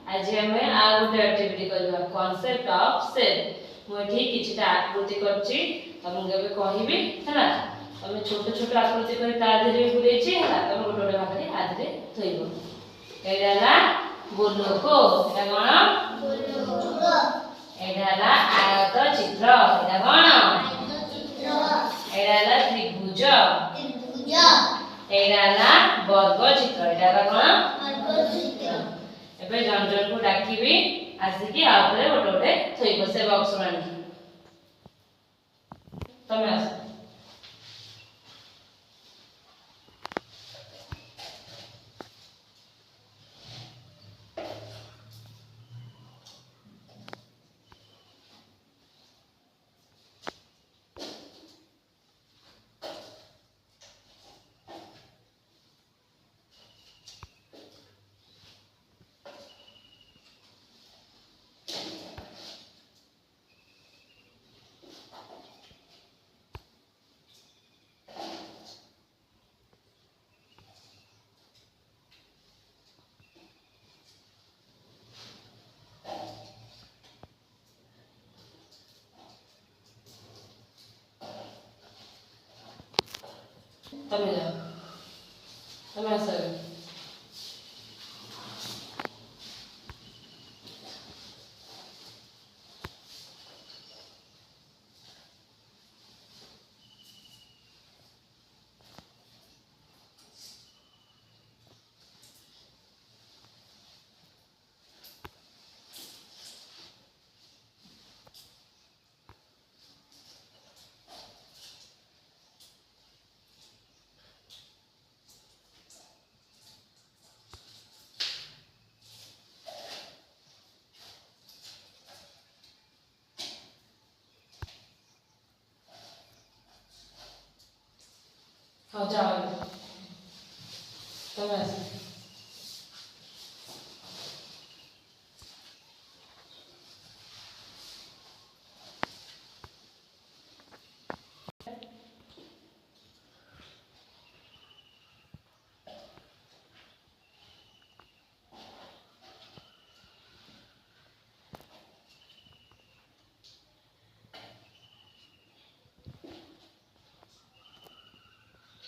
आज हमें आ गोटे एक्टिविटी करबा कांसेप्ट ऑफ शेप मोठी किछटा आकृति करछि तुमके बे कहिबी हैला तमे छोट छोट आकृति कर ता धरे बुले छी हैला तमे गोटे गोटे भाग रे आधरे थइबो एडाला गोलको एटा कोन गोलको एडाला आयत चित्र एटा कोन आयत चित्र एडाला त्रिभुज त्रिभुज एडाला वर्ग चित्र एडाला कोन वर्ग चित्र एबे जन जन को डाकिबी आसिकी आउरे गोटे गोटे थइबो से बॉक्स रानी तमे आस तमे जाओ तमे आस हो जाओ तमे आस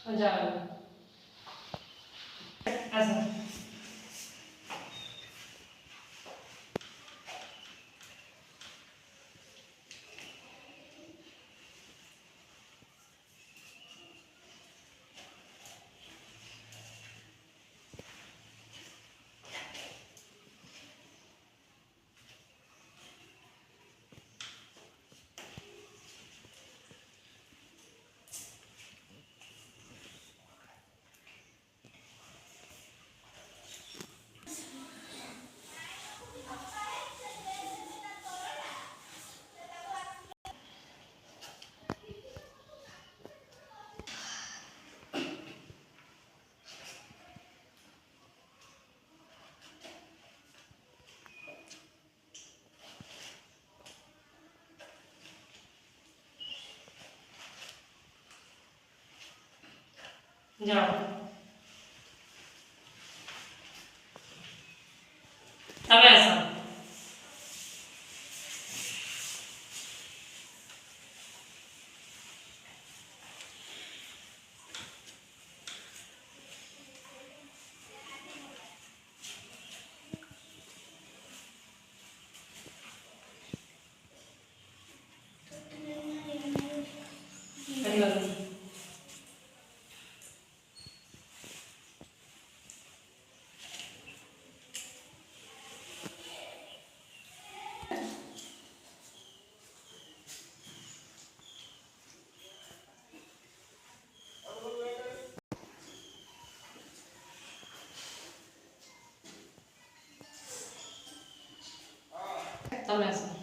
हो जाओ आस जाओ तमे आस तमे आस